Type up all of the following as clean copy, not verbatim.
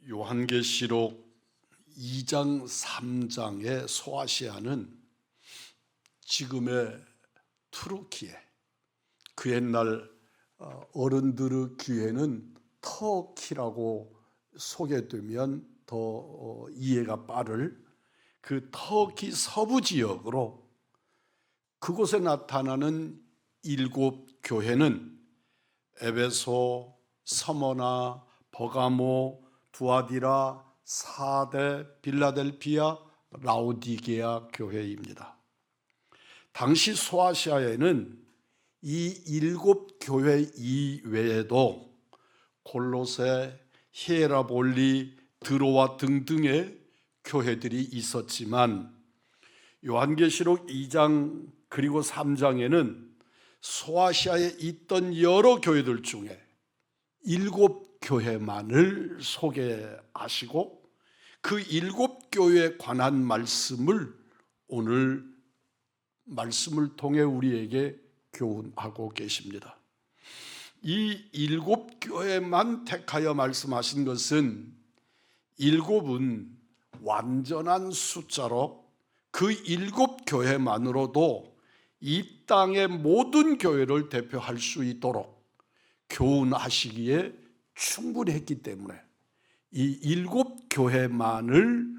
요한계시록 2장 3장의 소아시아는 지금의 투르키에, 그 옛날 어른들의 귀에는 터키라고 소개되면 더 이해가 빠를 그 터키 서부 지역으로, 그곳에 나타나는 7 교회는 에베소, 서머나, 버가모, 두아디라, 사데, 빌라델피아, 라오디게아 교회입니다. 당시 소아시아에는 이 7 교회 이외에도 골로새, 히에라볼리, 드로아 등등의 교회들이 있었지만, 요한계시록 2장 그리고 3장에는 소아시아에 있던 여러 교회들 중에 7 교회만을 소개하시고, 그 7 교회에 관한 말씀을 오늘 말씀을 통해 우리에게 교훈하고 계십니다. 이 7 교회만 택하여 말씀하신 것은 7은 완전한 숫자로 그 7 교회만으로도 이 땅의 모든 교회를 대표할 수 있도록 교훈하시기에 충분했기 때문에 이 7 교회만을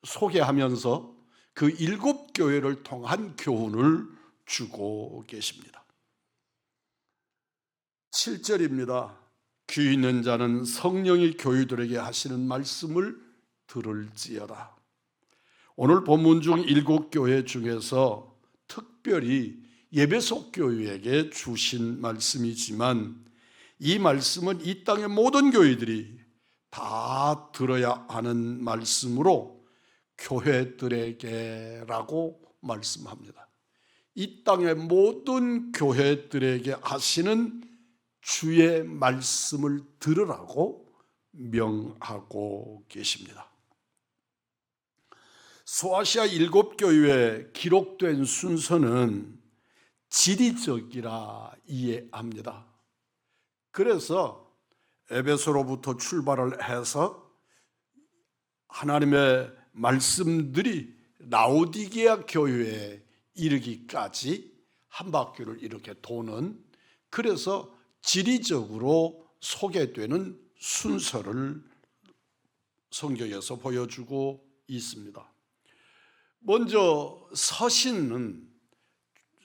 소개하면서 그 7 교회를 통한 교훈을 주고 계십니다. 7절입니다. 귀 있는 자는 성령이 교회들에게 하시는 말씀을 들을지어다. 오늘 본문 중 7 교회 중에서 특별히 에베소 교회에게 주신 말씀이지만, 이 말씀은 이 땅의 모든 교회들이 다 들어야 하는 말씀으로 교회들에게라고 말씀합니다. 이 땅의 모든 교회들에게 하시는 주의 말씀을 들으라고 명하고 계십니다. 소아시아 7 교회에 기록된 순서는 지리적이라 이해합니다. 그래서 에베소로부터 출발을 해서 하나님의 말씀들이 라오디게아 교회에 이르기까지 한 바퀴를 이렇게 도는, 그래서 지리적으로 소개되는 순서를 성경에서 보여주고 있습니다. 먼저 서신은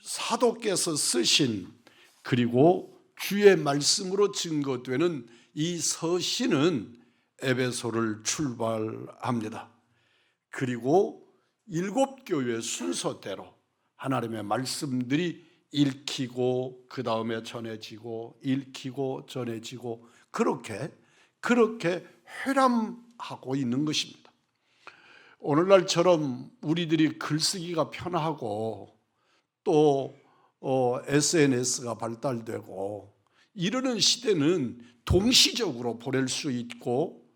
사도께서 쓰신, 그리고 주의 말씀으로 증거되는 이 서신은 에베소를 출발합니다. 그리고 7 교회 순서대로 하나님의 말씀들이 읽히고 그 다음에 전해지고 읽히고 전해지고 그렇게 회람하고 있는 것입니다. 오늘날처럼 우리들이 글쓰기가 편하고 또 SNS가 발달되고 이러는 시대는 동시적으로 보낼 수 있고,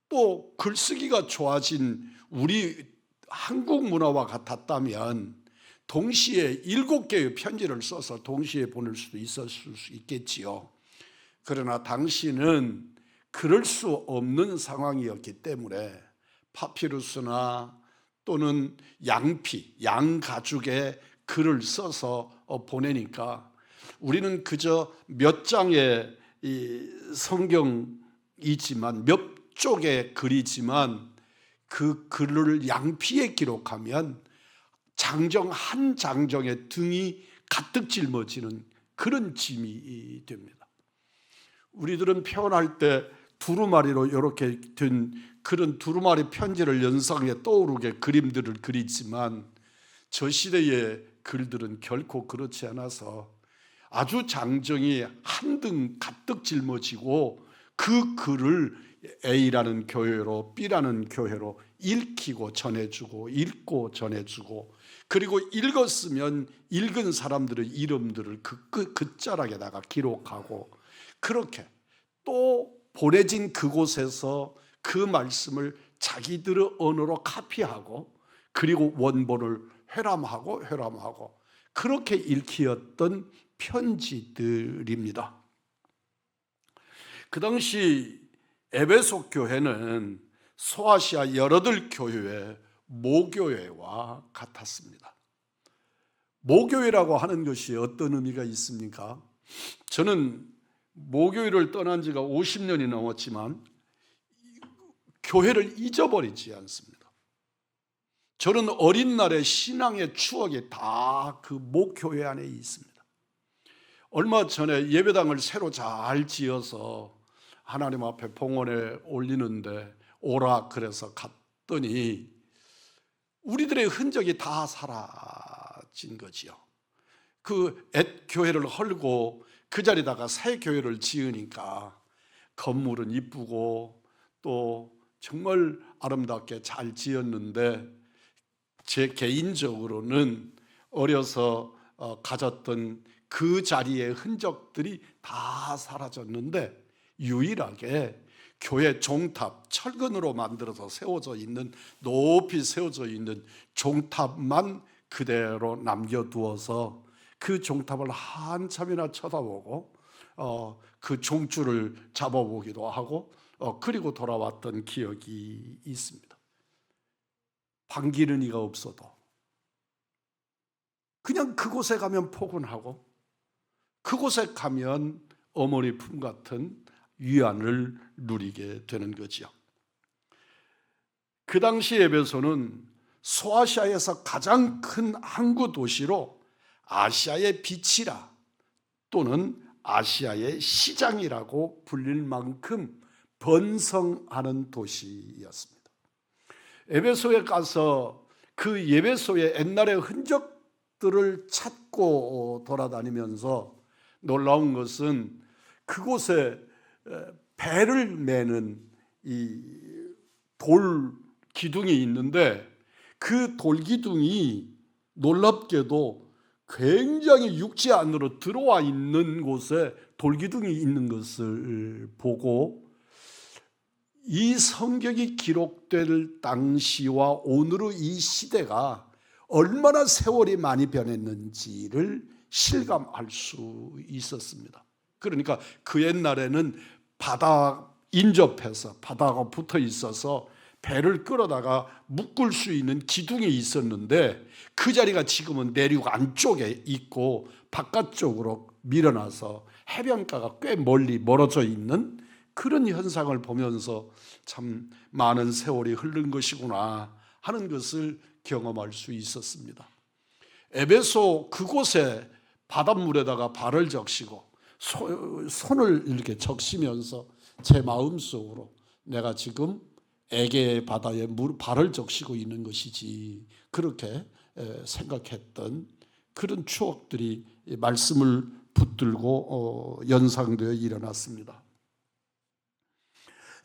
또 글쓰기가 좋아진 우리 한국 문화와 같았다면 동시에 7개의 편지를 써서 동시에 보낼 수도 있었을 수 있겠지요. 그러나 당시는 그럴 수 없는 상황이었기 때문에 파피루스나 또는 양피, 양가죽에 글을 써서 보내니까 우리는 그저 몇 장의 성경이지만, 몇 쪽의 글이지만 그 글을 양피에 기록하면 장정 한 장정의 등이 가득 짊어지는 그런 짐이 됩니다. 우리들은 표현할 때 두루마리로 이렇게 된 그런 두루마리 편지를 연상해 떠오르게 그림들을 그리지만, 저 시대의 글들은 결코 그렇지 않아서 아주 장정이 한 등 가득 짊어지고 그 글을 A라는 교회로 B라는 교회로 읽히고 전해주고 읽고 전해주고, 그리고 읽었으면 읽은 사람들의 이름들을 그 끝자락에다가 기록하고, 그렇게 또 보내진 그곳에서 그 말씀을 자기들의 언어로 카피하고, 그리고 원본을 회람하고 그렇게 읽히었던 편지들입니다. 그 당시 에베소 교회는 소아시아 여러들 교회의 모교회와 같았습니다. 모교회라고 하는 것이 어떤 의미가 있습니까? 저는 모교회를 떠난 지가 50년이 넘었지만 교회를 잊어버리지 않습니다. 저는 어린 날의 신앙의 추억이 다 그 모교회 안에 있습니다. 얼마 전에 예배당을 새로 잘 지어서 하나님 앞에 봉헌에 올리는데 오라 그래서 갔더니 우리들의 흔적이 다 사라진 거지요. 그 옛 교회를 헐고 그 자리다가 새 교회를 지으니까 건물은 이쁘고 또 정말 아름답게 잘 지었는데 제 개인적으로는 어려서 가졌던 그 자리의 흔적들이 다 사라졌는데 유일하게 교회 종탑, 철근으로 만들어서 세워져 있는, 높이 세워져 있는 종탑만 그대로 남겨두어서 그 종탑을 한참이나 쳐다보고 그 종줄을 잡아보기도 하고 그리고 돌아왔던 기억이 있습니다. 방기르니가 없어도 그냥 그곳에 가면 포근하고 그곳에 가면 어머니 품 같은 위안을 누리게 되는 거지요. 그 당시 에베소는 소아시아에서 가장 큰 항구 도시로 아시아의 빛이라 또는 아시아의 시장이라고 불릴 만큼 번성하는 도시였습니다. 에베소에 가서 그 에베소의 옛날의 흔적들을 찾고 돌아다니면서 놀라운 것은 그곳에 배를 매는 이 돌 기둥이 있는데 그 돌 기둥이 놀랍게도 굉장히 육지 안으로 들어와 있는 곳에 돌 기둥이 있는 것을 보고 이 성경이 기록될 당시와 오늘의 이 시대가 얼마나 세월이 많이 변했는지를 실감할 수 있었습니다. 그러니까 그 옛날에는 바다 인접해서 바다가 붙어 있어서 배를 끌어다가 묶을 수 있는 기둥이 있었는데 그 자리가 지금은 내륙 안쪽에 있고 바깥쪽으로 밀어놔서 해변가가 꽤 멀리 멀어져 있는 그런 현상을 보면서 참 많은 세월이 흐른 것이구나 하는 것을 경험할 수 있었습니다. 에베소 그곳에 바닷물에다가 발을 적시고 손을 이렇게 적시면서 제 마음속으로 내가 지금 에게 바다에 발을 적시고 있는 것이지 그렇게 생각했던 그런 추억들이 말씀을 붙들고 연상되어 일어났습니다.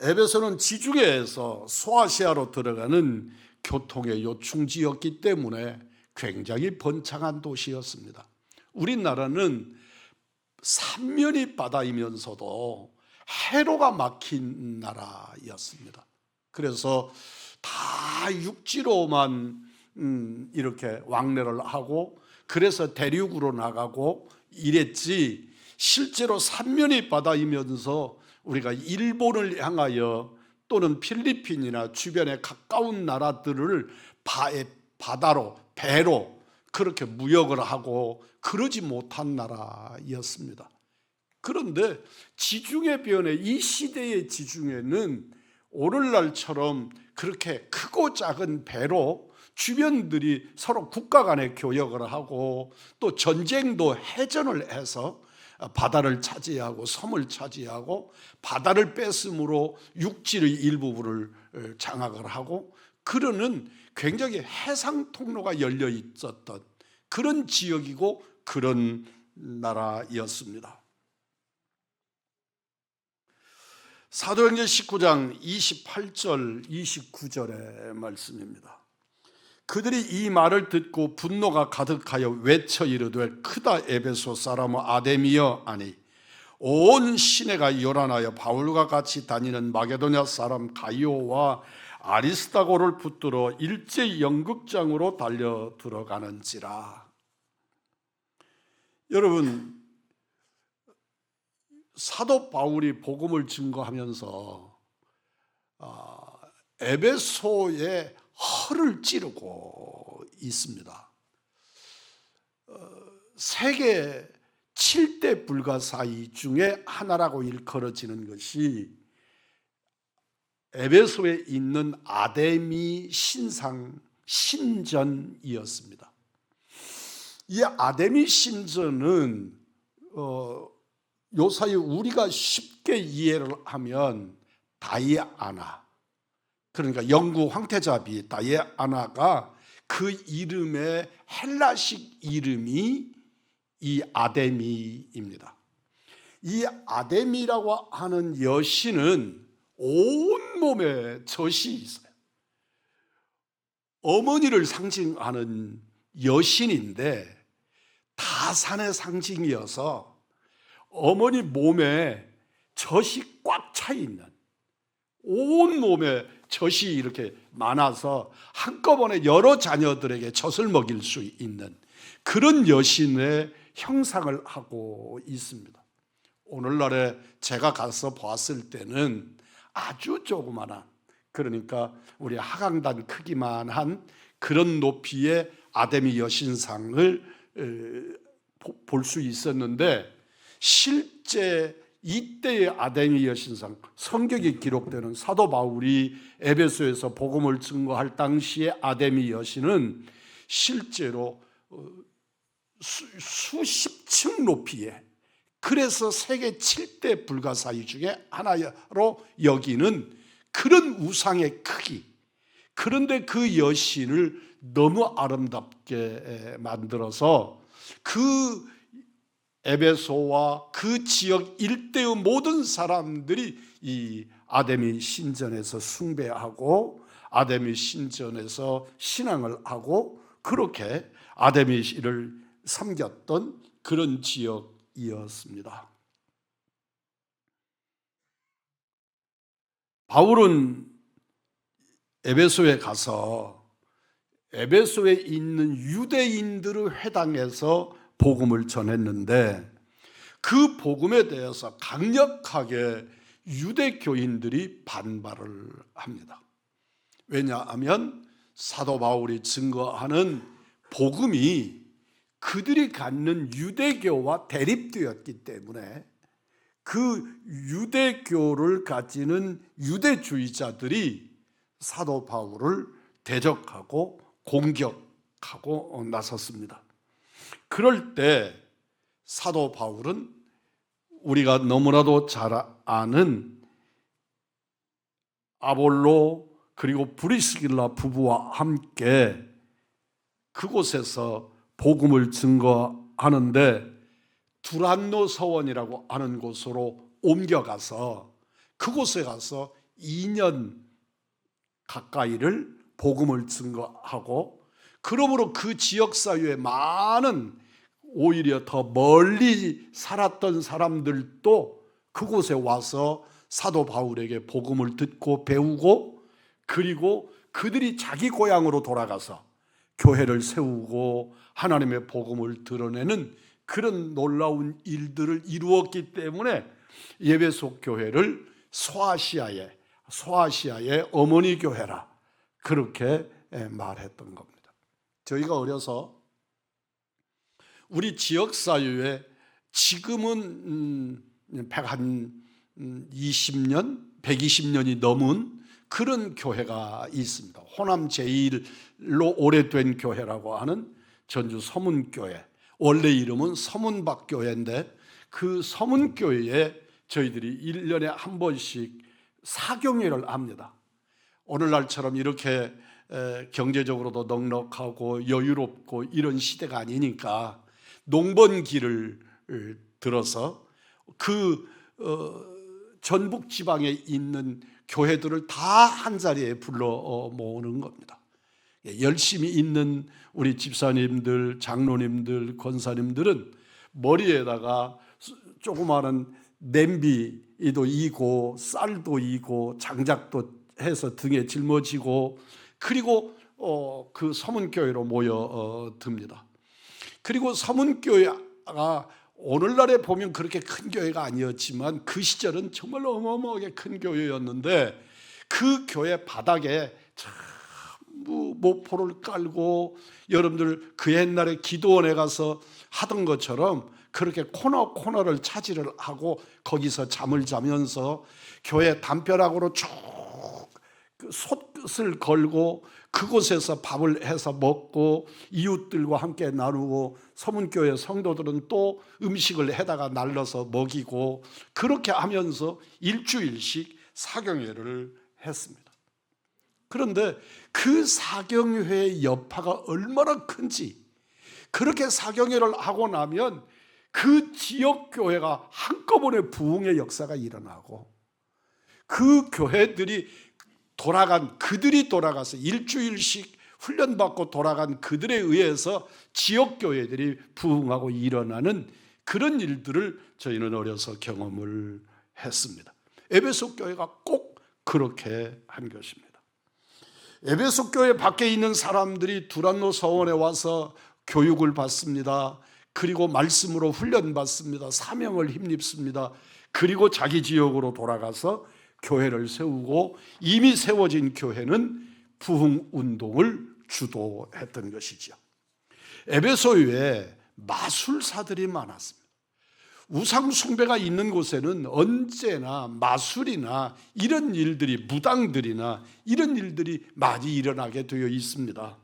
에베소는 지중해에서 소아시아로 들어가는 교통의 요충지였기 때문에 굉장히 번창한 도시였습니다. 우리나라는 삼면이 바다이면서도 해로가 막힌 나라였습니다. 그래서 다 육지로만 이렇게 왕래를 하고 그래서 대륙으로 나가고 이랬지 실제로 삼면이 바다이면서 우리가 일본을 향하여 또는 필리핀이나 주변에 가까운 나라들을 바다로 배로 그렇게 무역을 하고 그러지 못한 나라였습니다. 그런데 지중해 변의 이 시대의 지중해는 오늘날처럼 그렇게 크고 작은 배로 주변들이 서로 국가 간의 교역을 하고 또 전쟁도 해전을 해서 바다를 차지하고 섬을 차지하고 바다를 뺏음으로 육지의 일부분을 장악을 하고 그러는 굉장히 해상 통로가 열려 있었던 그런 지역이고 그런 나라였습니다. 사도행전 19장 28절 29절의 말씀입니다. 그들이 이 말을 듣고 분노가 가득하여 외쳐 이르되 크다 에베소 사람 아데미여 아니 온 시내가 요란하여 바울과 같이 다니는 마게도냐 사람 가이오와 아리스다고를 붙들어 일제 연극장으로 달려 들어가는지라. 여러분, 사도 바울이 복음을 증거하면서 에베소의 허를 찌르고 있습니다. 세계 7대 불가사의 중에 하나라고 일컬어지는 것이 에베소에 있는 아데미 신상 신전이었습니다. 이 아데미 신전은 요사이 우리가 쉽게 이해를 하면 다이아나, 그러니까 영구 황태자비 다이아나가 그 이름의 헬라식 이름이 이 아데미입니다. 이 아데미라고 하는 여신은 온몸에 젖이 있어요. 어머니를 상징하는 여신인데 다산의 상징이어서 어머니 몸에 젖이 꽉 차 있는, 온몸에 젖이 이렇게 많아서 한꺼번에 여러 자녀들에게 젖을 먹일 수 있는 그런 여신의 형상을 하고 있습니다. 오늘날에 제가 가서 보았을 때는 아주 조그마한, 그러니까 우리 하강단 크기만 한 그런 높이의 아데미 여신상을 볼 수 있었는데, 실제 이때의 아데미 여신상, 성경에 기록되는 사도 바울이 에베소에서 복음을 증거할 당시의 아데미 여신은 실제로 수십 층 높이에, 그래서 세계 7대 불가사의 중에 하나로 여기는 그런 우상의 크기. 그런데 그 여신을 너무 아름답게 만들어서 그 에베소와 그 지역 일대의 모든 사람들이 이 아데미 신전에서 숭배하고 아데미 신전에서 신앙을 하고 그렇게 아데미를 섬겼던 그런 지역이었습니다. 바울은 에베소에 가서 에베소에 있는 유대인들의 회당에서 복음을 전했는데, 그 복음에 대해서 강력하게 유대교인들이 반발을 합니다. 왜냐하면 사도 바울이 증거하는 복음이 그들이 갖는 유대교와 대립되었기 때문에 그 유대교를 가지는 유대주의자들이 사도 바울을 대적하고 공격하고 나섰습니다. 그럴 때 사도 바울은 우리가 너무나도 잘 아는 아볼로 그리고 브리스길라 부부와 함께 그곳에서 복음을 증거하는데 두란노 서원이라고 하는 곳으로 옮겨가서 그곳에 가서 2년 가까이를 복음을 증거하고, 그러므로 그 지역사회에 많은 오히려 더 멀리 살았던 사람들도 그곳에 와서 사도 바울에게 복음을 듣고 배우고, 그리고 그들이 자기 고향으로 돌아가서 교회를 세우고 하나님의 복음을 드러내는 그런 놀라운 일들을 이루었기 때문에 에베소 교회를 소아시아의 어머니 교회라 그렇게 말했던 겁니다. 저희가 어려서 우리 지역사회에 지금은 120년, 120년이 넘은 그런 교회가 있습니다. 호남 제1로 오래된 교회라고 하는 전주 서문교회, 원래 이름은 서문박교회인데 그 서문교회에 저희들이 1년에 한 번씩 사경회를 합니다. 오늘날처럼 이렇게 경제적으로도 넉넉하고 여유롭고 이런 시대가 아니니까 농번기를 들어서 그 전북 지방에 있는 교회들을 다 한자리에 불러 모으는 겁니다. 열심히 있는 우리 집사님들, 장로님들, 권사님들은 머리에다가 조그마한 냄비도 이고 쌀도 이고 장작도 해서 등에 짊어지고, 그리고 그 서문교회로 모여듭니다. 그리고 서문교회가 오늘날에 보면 그렇게 큰 교회가 아니었지만 그 시절은 정말 어마어마하게 큰 교회였는데, 그 교회 바닥에 전부 모포를 깔고 여러분들 그 옛날에 기도원에 가서 하던 것처럼 그렇게 코너를 차지를 하고 거기서 잠을 자면서 교회 담벼락으로 쭉 솥을 걸고 그곳에서 밥을 해서 먹고 이웃들과 함께 나누고 서문교회 성도들은 또 음식을 해다가 날라서 먹이고 그렇게 하면서 일주일씩 사경회를 했습니다. 그런데 그 사경회의 여파가 얼마나 큰지, 그렇게 사경회를 하고 나면 그 지역교회가 한꺼번에 부흥의 역사가 일어나고 그 교회들이 그들이 돌아가서 일주일씩 훈련받고 돌아간 그들에 의해서 지역교회들이 부흥하고 일어나는 그런 일들을 저희는 어려서 경험을 했습니다. 에베소 교회가 꼭 그렇게 한 것입니다. 에베소 교회 밖에 있는 사람들이 두란노 서원에 와서 교육을 받습니다. 그리고 말씀으로 훈련받습니다. 사명을 힘입습니다. 그리고 자기 지역으로 돌아가서 교회를 세우고 이미 세워진 교회는 부흥 운동을 주도했던 것이죠. 에베소에 마술사들이 많았습니다. 우상 숭배가 있는 곳에는 언제나 마술이나 이런 일들이, 무당들이나 이런 일들이 많이 일어나게 되어 있습니다.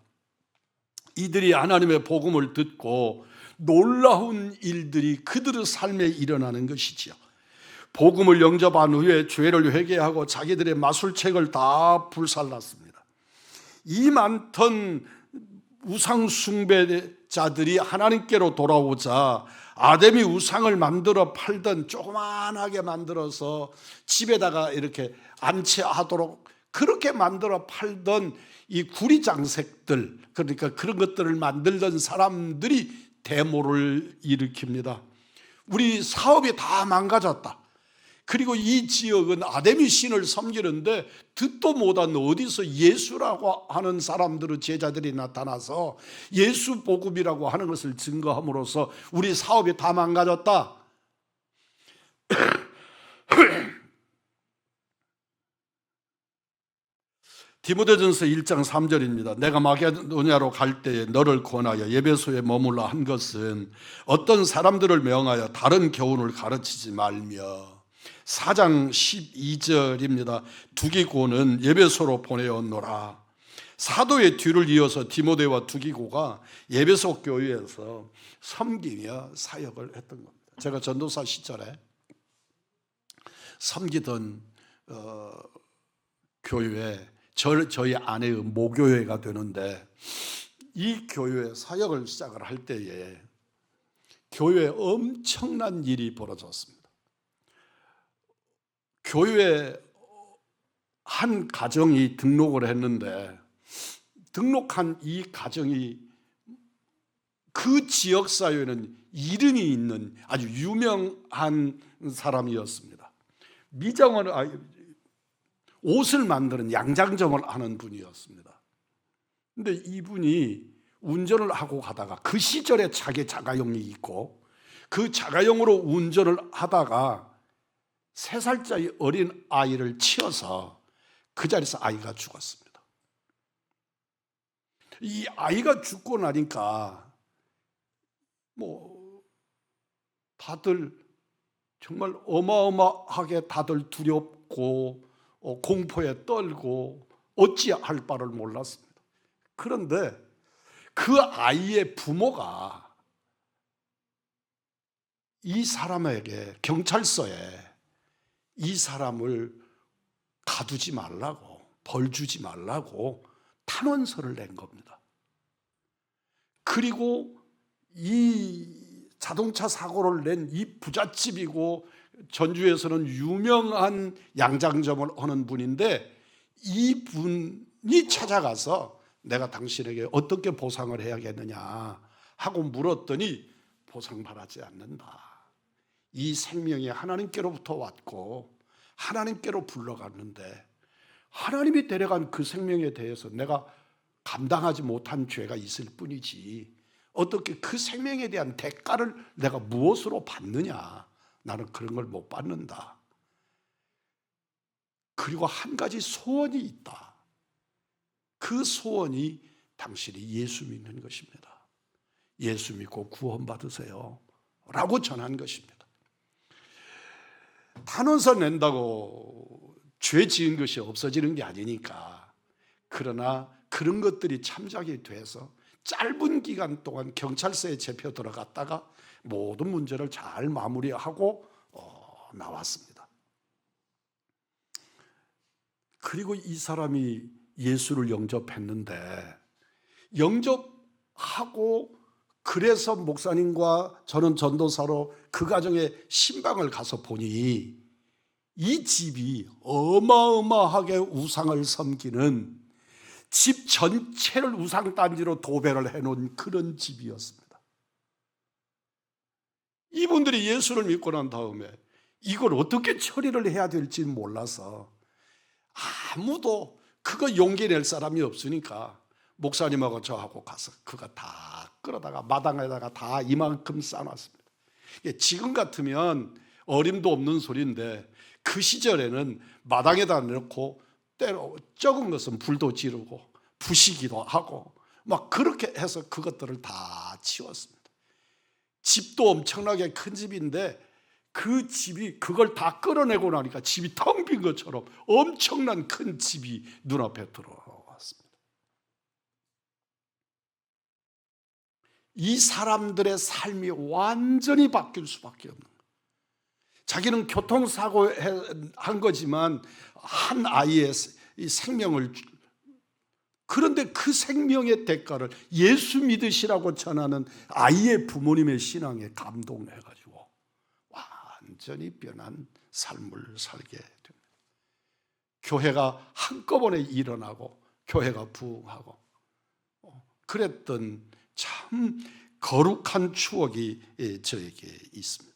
이들이 하나님의 복음을 듣고 놀라운 일들이 그들의 삶에 일어나는 것이지요. 복음을 영접한 후에 죄를 회개하고 자기들의 마술책을 다 불살랐습니다. 이 많던 우상 숭배자들이 하나님께로 돌아오자 아담이 우상을 만들어 팔던, 조그만하게 만들어서 집에다가 이렇게 안치하도록 그렇게 만들어 팔던 이 구리장색들, 그러니까 그런 것들을 만들던 사람들이 데모를 일으킵니다. 우리 사업이 다 망가졌다. 그리고 이 지역은 아데미 신을 섬기는데 듣도 못한 어디서 예수라고 하는 사람들의 제자들이 나타나서 예수 복음이라고 하는 것을 증거함으로써 우리 사업이 다 망가졌다. 디모데전서 1장 3절입니다. 내가 마게도냐로 갈 때에 너를 권하여 에베소에 머물러 한 것은 어떤 사람들을 명하여 다른 교훈을 가르치지 말며, 4장 12절입니다. 두기고는 에베소로 보내었노라. 사도의 뒤를 이어서 디모데와 두기고가 에베소 교회에서 섬기며 사역을 했던 겁니다. 제가 전도사 시절에 섬기던 교회, 저희 아내의 모교회가 되는데 이 교회 사역을 시작을 할 때에 교회에 엄청난 일이 벌어졌습니다. 교회에 한 가정이 등록을 했는데 등록한 이 가정이 그 지역사회에는 이름이 있는 아주 유명한 사람이었습니다. 옷을 만드는 양장점을 하는 분이었습니다. 근데 이분이 운전을 하고 가다가 그 시절에 자기 자가용이 있고 그 자가용으로 운전을 하다가 3살짜리 어린 아이를 치어서 그 자리에서 아이가 죽었습니다. 이 아이가 죽고 나니까 다들 정말 어마어마하게 다들 두렵고 공포에 떨고 어찌할 바를 몰랐습니다. 그런데 그 아이의 부모가 이 사람에게 경찰서에 이 사람을 가두지 말라고, 벌 주지 말라고 탄원서를 낸 겁니다. 그리고 이 자동차 사고를 낸 이 부잣집이고 전주에서는 유명한 양장점을 하는 분인데 이 분이 찾아가서 내가 당신에게 어떻게 보상을 해야겠느냐 하고 물었더니 보상받지 않는다. 이 생명이 하나님께로부터 왔고 하나님께로 불러갔는데 하나님이 데려간 그 생명에 대해서 내가 감당하지 못한 죄가 있을 뿐이지 어떻게 그 생명에 대한 대가를 내가 무엇으로 받느냐. 나는 그런 걸 못 받는다. 그리고 한 가지 소원이 있다. 그 소원이 당신이 예수 믿는 것입니다. 예수 믿고 구원받으세요 라고 전한 것입니다. 탄원서 낸다고 죄 지은 것이 없어지는 게 아니니까. 그러나 그런 것들이 참작이 돼서 짧은 기간 동안 경찰서에 잡혀 들어갔다가 모든 문제를 잘 마무리하고 나왔습니다. 그리고 이 사람이 예수를 영접했는데, 영접하고 그래서 목사님과 저는 전도사로 그 가정에 신방을 가서 보니 이 집이 어마어마하게 우상을 섬기는, 집 전체를 우상단지로 도배를 해놓은 그런 집이었습니다. 이분들이 예수를 믿고 난 다음에 이걸 어떻게 처리를 해야 될지 몰라서 아무도 그거 용기 낼 사람이 없으니까 목사님하고 저하고 가서 그거 다 끌어다가 마당에다가 다 이만큼 쌓아놨습니다. 지금 같으면 어림도 없는 소리인데 그 시절에는 마당에다 넣고 때로 적은 것은 불도 지르고 부시기도 하고 막 그렇게 해서 그것들을 다 치웠습니다. 집도 엄청나게 큰 집인데 그 집이 그걸 다 끌어내고 나니까 집이 텅 빈 것처럼 엄청난 큰 집이 눈앞에 들어왔습니다. 이 사람들의 삶이 완전히 바뀔 수밖에 없는 거예요. 자기는 교통사고 한 거지만 한 아이의 이 생명을, 그런데 그 생명의 대가를 예수 믿으시라고 전하는 아이의 부모님의 신앙에 감동해가지고 완전히 변한 삶을 살게 됩니다. 교회가 한꺼번에 일어나고 교회가 부흥하고 그랬던 참 거룩한 추억이 저에게 있습니다.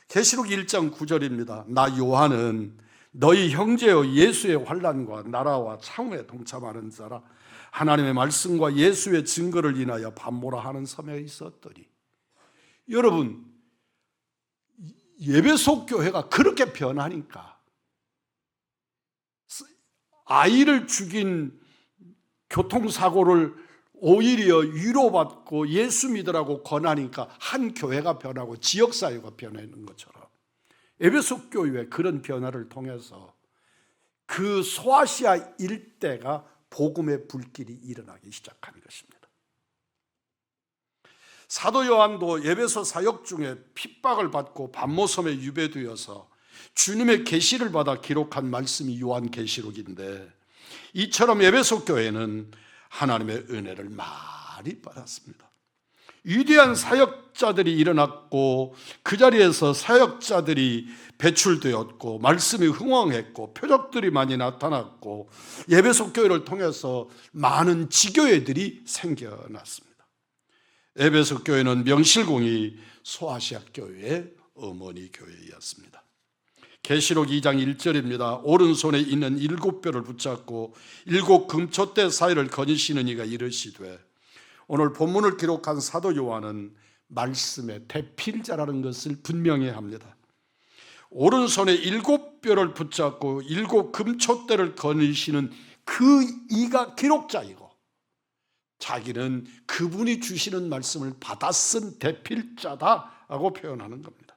계시록 1장 9절입니다. 나 요한은 너희 형제여 예수의 환난과 나라와 참음에 동참하는 자라. 하나님의 말씀과 예수의 증거를 인하여 반모라 하는 섬에 있었더니. 여러분, 예배소 교회가 그렇게 변하니까 아이를 죽인 교통사고를 오히려 위로받고 예수 믿으라고 권하니까 한 교회가 변하고 지역사회가 변하는 것처럼 에베소 교회의 그런 변화를 통해서 그 소아시아 일대가 복음의 불길이 일어나기 시작한 것입니다. 사도 요한도 에베소 사역 중에 핍박을 받고 반모섬에 유배되어서 주님의 계시를 받아 기록한 말씀이 요한계시록인데, 이처럼 에베소 교회는 하나님의 은혜를 많이 받았습니다. 위대한 사역자들이 일어났고 그 자리에서 사역자들이 배출되었고 말씀이 흥왕했고 표적들이 많이 나타났고 에베소 교회를 통해서 많은 지교회들이 생겨났습니다. 에베소 교회는 명실공히 소아시아 교회의 어머니 교회였습니다. 계시록 2장 1절입니다. 오른손에 있는 7뼈를 붙잡고 7 금촛대 사이를 거니시는 이가 이르시되. 오늘 본문을 기록한 사도 요한은 말씀의 대필자라는 것을 분명히 합니다. 오른손에 7뼈를 붙잡고 7 금촛대를 거니시는 그 이가 기록자이고 자기는 그분이 주시는 말씀을 받아 쓴 대필자다라고 표현하는 겁니다.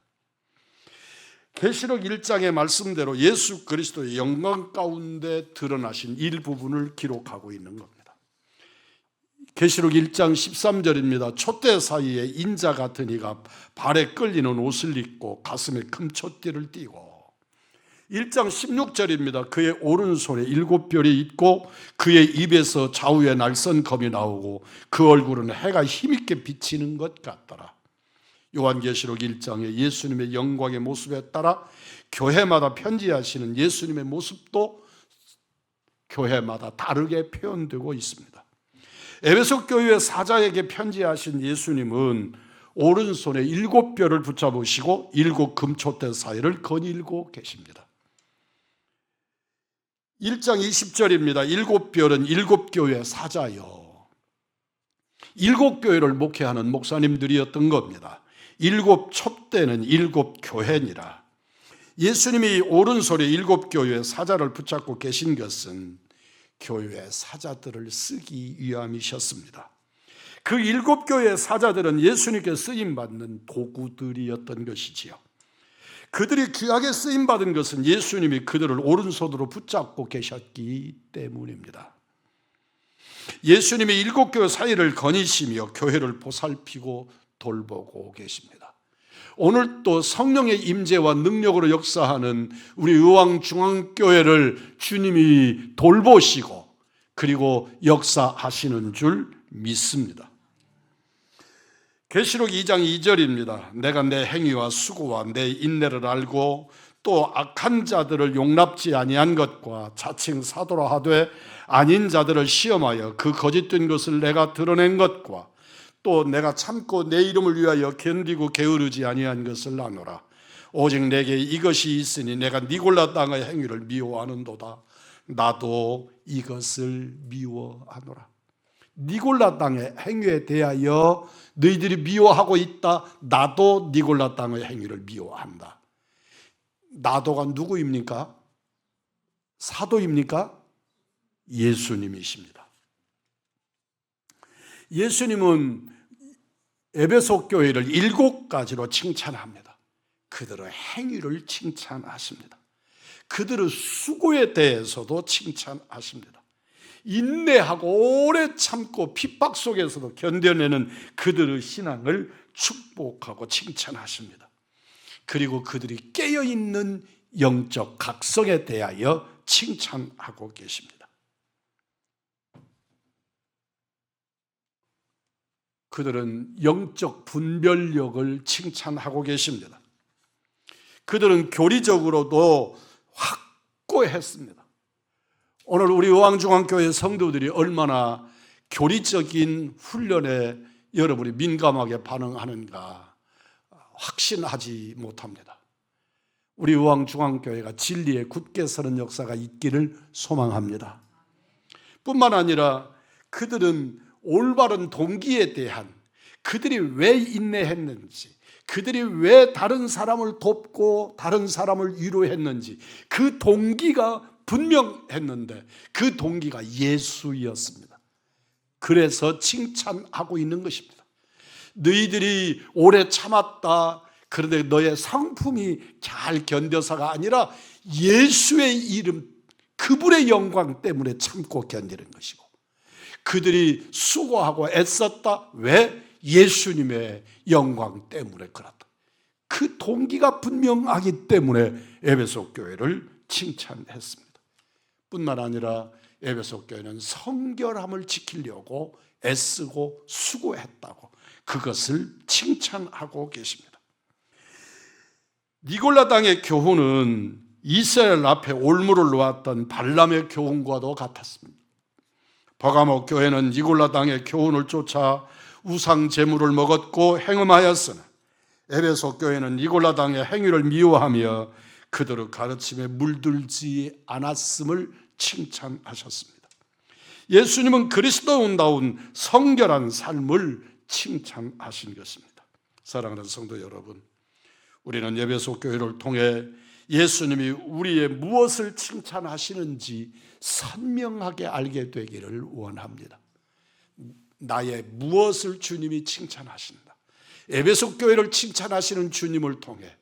계시록 1장의 말씀대로 예수 그리스도의 영광 가운데 드러나신 일부분을 기록하고 있는 겁니다. 계시록 1장 13절입니다. 촛대 사이에 인자 같은 이가 발에 끌리는 옷을 입고 가슴에 금촛대를 띠고. 1장 16절입니다. 그의 오른손에 7뼈이 있고 그의 입에서 좌우에 날선 검이 나오고 그 얼굴은 해가 힘있게 비치는 것 같더라. 요한계시록 1장에 예수님의 영광의 모습에 따라 교회마다 편지하시는 예수님의 모습도 교회마다 다르게 표현되고 있습니다. 에베소 교회 사자에게 편지하신 예수님은 오른손에 7뼈를 붙잡으시고 7 금촛대 사이를 거닐고 계십니다. 1장 20절입니다. 7뼈는 7교회 사자요. 7교회를 목회하는 목사님들이었던 겁니다. 7 촛대는 7 교회니라. 예수님이 오른손에 7교회의 사자를 붙잡고 계신 것은 교회의 사자들을 쓰기 위함이셨습니다. 그 7교회의 사자들은 예수님께 쓰임받는 도구들이었던 것이지요. 그들이 귀하게 쓰임받은 것은 예수님이 그들을 오른손으로 붙잡고 계셨기 때문입니다. 예수님이 7교회 사이를 거니시며 교회를 보살피고 돌보고 계십니다. 오늘 또 성령의 임재와 능력으로 역사하는 우리 의왕중앙교회를 주님이 돌보시고 그리고 역사하시는 줄 믿습니다. 계시록 2장 2절입니다. 내가 내 행위와 수고와 내 인내를 알고 또 악한 자들을 용납지 아니한 것과 자칭 사도라 하되 아닌 자들을 시험하여 그 거짓된 것을 내가 드러낸 것과 또 내가 참고 내 이름을 위하여 견디고 게으르지 아니한 것을 아노라. 오직 내게 이것이 있으니 내가 니골라 땅의 행위를 미워하는도다. 나도 이것을 미워하노라. 니골라 땅의 행위에 대하여 너희들이 미워하고 있다. 나도 니골라 땅의 행위를 미워한다. 나도가 누구입니까? 사도입니까? 예수님이십니다. 예수님은 에베소 교회를 7가지로 칭찬합니다. 그들의 행위를 칭찬하십니다. 그들의 수고에 대해서도 칭찬하십니다. 인내하고 오래 참고 핍박 속에서도 견뎌내는 그들의 신앙을 축복하고 칭찬하십니다. 그리고 그들이 깨어있는 영적 각성에 대하여 칭찬하고 계십니다. 그들은 영적 분별력을 칭찬하고 계십니다. 그들은 교리적으로도 확고했습니다. 오늘 우리 의왕중앙교회 성도들이 얼마나 교리적인 훈련에 여러분이 민감하게 반응하는가 확신하지 못합니다. 우리 의왕중앙교회가 진리에 굳게 서는 역사가 있기를 소망합니다. 뿐만 아니라 그들은 올바른 동기에 대한, 그들이 왜 인내했는지, 그들이 왜 다른 사람을 돕고 다른 사람을 위로했는지 그 동기가 분명했는데 그 동기가 예수였습니다. 그래서 칭찬하고 있는 것입니다. 너희들이 오래 참았다, 그런데 너의 성품이 잘 견뎌서가 아니라 예수의 이름, 그분의 영광 때문에 참고 견디는 것이고, 그들이 수고하고 애썼다. 왜? 예수님의 영광 때문에 그렇다. 그 동기가 분명하기 때문에 에베소 교회를 칭찬했습니다. 뿐만 아니라 에베소 교회는 성결함을 지키려고 애쓰고 수고했다고 그것을 칭찬하고 계십니다. 니골라 땅의 교훈은 이스라엘 앞에 올무를 놓았던 발람의 교훈과도 같았습니다. 버가모 교회는 니골라 땅의 교훈을 쫓아 우상 제물을 먹었고 행음하였으나 에베소 교회는 니골라 땅의 행위를 미워하며 그들의 가르침에 물들지 않았음을 칭찬하셨습니다. 예수님은 그리스도인다운 성결한 삶을 칭찬하신 것입니다. 사랑하는 성도 여러분, 우리는 에베소 교회를 통해 예수님이 우리의 무엇을 칭찬하시는지 선명하게 알게 되기를 원합니다. 나의 무엇을 주님이 칭찬하신다. 에베소 교회를 칭찬하시는 주님을 통해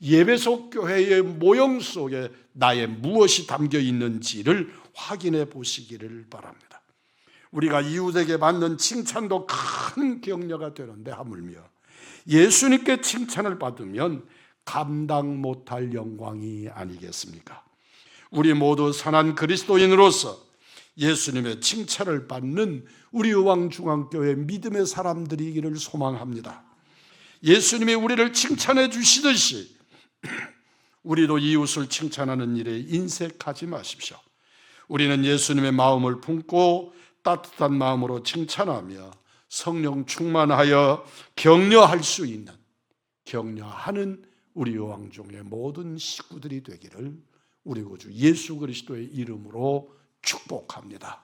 에베소 교회의 모형 속에 나의 무엇이 담겨 있는지를 확인해 보시기를 바랍니다. 우리가 이웃에게 받는 칭찬도 큰 격려가 되는데 하물며 예수님께 칭찬을 받으면 감당 못할 영광이 아니겠습니까? 우리 모두 선한 그리스도인으로서 예수님의 칭찬을 받는 우리 의왕중앙교회 믿음의 사람들이기를 소망합니다. 예수님이 우리를 칭찬해 주시듯이 우리도 이웃을 칭찬하는 일에 인색하지 마십시오. 우리는 예수님의 마음을 품고 따뜻한 마음으로 칭찬하며 성령 충만하여 격려할 수 있는, 격려하는 우리 의왕중의 모든 식구들이 되기를 우리 구주 예수 그리스도의 이름으로 축복합니다.